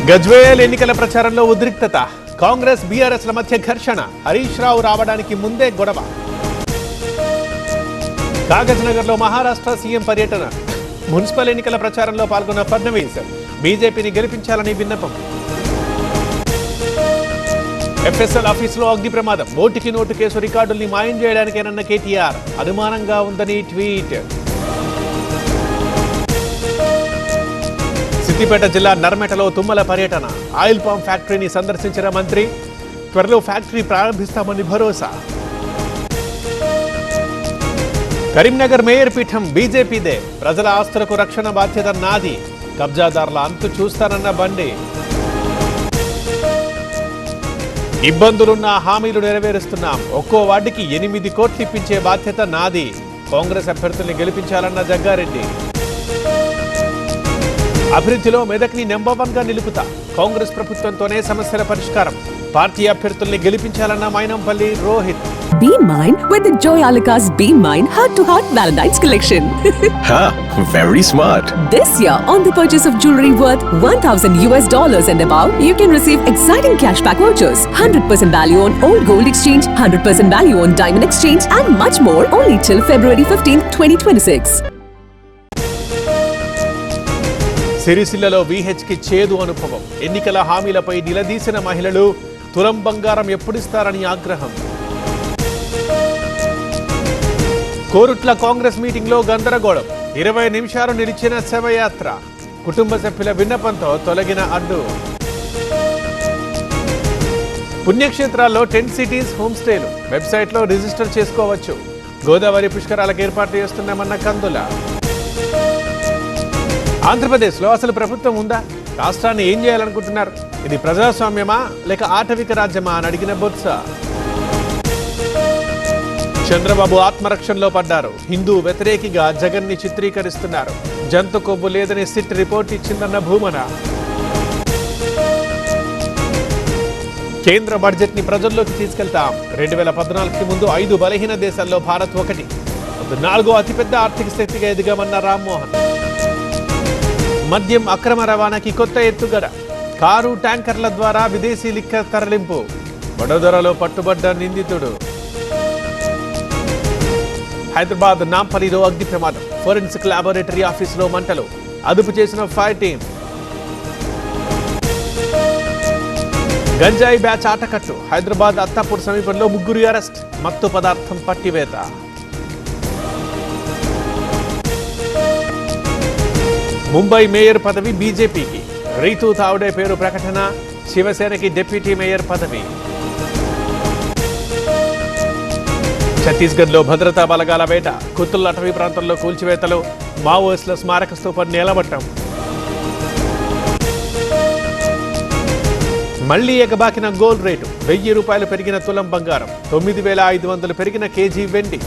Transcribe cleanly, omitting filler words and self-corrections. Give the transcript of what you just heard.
గజ్వేల్ ఎన్నికల ప్రచారంలో ఉద్రిక్తత. కాంగ్రెస్ బీఆర్ఎస్ల మధ్య ఘర్షణ. హరీష్ రావు రావడానికి ముందే గొడవ. కాగజ్నగర్లో మహారాష్ట్ర సీఎం పర్యటన. మున్సిపల్ ఎన్నికల ప్రచారంలో పాల్గొన్న ఫడ్నవీస్ బీజేపీని గెలిపించాలని విన్నపం. ఎఫ్ఎస్ఎల్ ఆఫీసులో అగ్ని ప్రమాదం. ఓటుకి నోటు కేసు రికార్డుల్ని మాయం చేయడానికేనన్న కేటీఆర్. అనుమానంగా ఉందని ట్వీట్. సిద్దిపేట జిల్లా నర్మెటలో తుమ్మల పర్యటన. ఆయిల్ పామ్ ఫ్యాక్టరీని సందర్శించిన మంత్రి. త్వరలో ఫ్యాక్టరీ ప్రారంభిస్తామని భరోసా. కరీంనగర్ మేయర్ పీఠం బీజేపీదే. ప్రజల ఆస్తులకు రక్షణ బాధ్యత నాది. కబ్జాదారుల అంతు చూస్తానన్న బండి. ఇబ్బందులున్న హామీలు నెరవేరుస్తున్నాం. ఒక్కో వార్డుకి 8 కోట్లు ఇప్పించే బాధ్యత నాది. కాంగ్రెస్ అభ్యర్థుల్ని గెలిపించాలన్న జగ్గారెడ్డి. అభివృద్ధిలో మెదక్ని నెంబర్ 1గా నిలుపుతా. కాంగ్రెస్ ప్రభుత్వంతోనే సమస్యల పరిష్కారం. పార్టీ అభ్యర్థుల్ని గెలిపించాలన్న Mynampally Rohit. Be mine with the Joy Alucas Be Mine Heart to Heart Valentine's collection. Very smart. This year, on the purchase of jewelry worth $1,000 and above, you can receive exciting cashback vouchers, 100% value on old gold exchange, 100% value on diamond exchange, and much more only till February 15, 2026. సిరిసిల్లలో వీహెచ్కి చేదు అనుభవం. ఎన్నికల హామీలపై నిలదీసిన మహిళలు. తులం బంగారం ఎప్పుడిస్తారని ఆగ్రహం. కోరుట్ల కాంగ్రెస్ మీటింగ్లో గందరగోళం. 20 నిమిషాలు నిలిచిన శవయాత్ర. కుటుంబ సభ్యుల విన్నపంతో తొలగిన అడ్డు. పుణ్యక్షేత్రాల్లో టెంట్ సిటీస్, హోమ్ స్టేలు వెబ్సైట్లో రిజిస్టర్ చేసుకోవచ్చు. గోదావరి పుష్కరాలకు ఏర్పాట్లు చేస్తున్నామన్న కందుల. ఆంధ్రప్రదేశ్లో అసలు ప్రభుత్వం ఉందా? రాష్ట్రాన్ని ఏం చేయాలనుకుంటున్నారు? ఇది ప్రజాస్వామ్యమా లేక ఆటవిక రాజ్యమా అని అడిగిన బొత్స. చంద్రబాబు ఆత్మరక్షణలో పడ్డారు. హిందూ వ్యతిరేకిగా జగన్ని చిత్రీకరిస్తున్నారు. జంతు కొవ్వు లేదని సిట్ రిపోర్ట్ ఇచ్చిందన్న భూమన. కేంద్ర బడ్జెట్ ని ప్రజల్లోకి తీసుకెళ్తాం. 2014కి ముందు 5 బలహీన దేశాల్లో భారత్ ఒకటి. 4వ అతిపెద్ద ఆర్థిక శక్తిగా ఎదిగామన్న రామ్మోహన్. మద్యం అక్రమ రవాణాకి కొత్త ఎత్తుగడ. కారు ట్యాంకర్ల ద్వారా విదేశీ లిక్కర్ తరలింపు. వడోదరలో పట్టుబడ్డ నిందితుడు. హైదరాబాద్ నాంపల్లిలో అగ్ని ప్రమాదం. ఫోరెన్సిక్ ల్యాబొరేటరీ ఆఫీసులో మంటలు. అదుపు చేసిన ఫైర్ టీం. గంజాయి బ్యాచ్ ఆటకట్టు. హైదరాబాద్ అత్తాపూర్ సమీపంలో 3 అరెస్ట్. మత్తు పదార్థం పట్టివేత. ముంబై మేయర్ పదవి బీజేపీకి. రీతూ తావుడే పేరు ప్రకటన. శివసేనకి డిప్యూటీ మేయర్ పదవి. ఛత్తీస్గఢ్లో భద్రతా బలగాల వేట. కుత్తుల్ అటవీ ప్రాంతంలో కూల్చివేతలు. మావోయిస్టుల స్మారక స్తూపం నేలమట్టం. మళ్లీ ఎగబాకిన గోల్డ్ రేటు. ₹1000 పెరిగిన తులం బంగారం. 9,500 పెరిగిన కేజీ వెండి.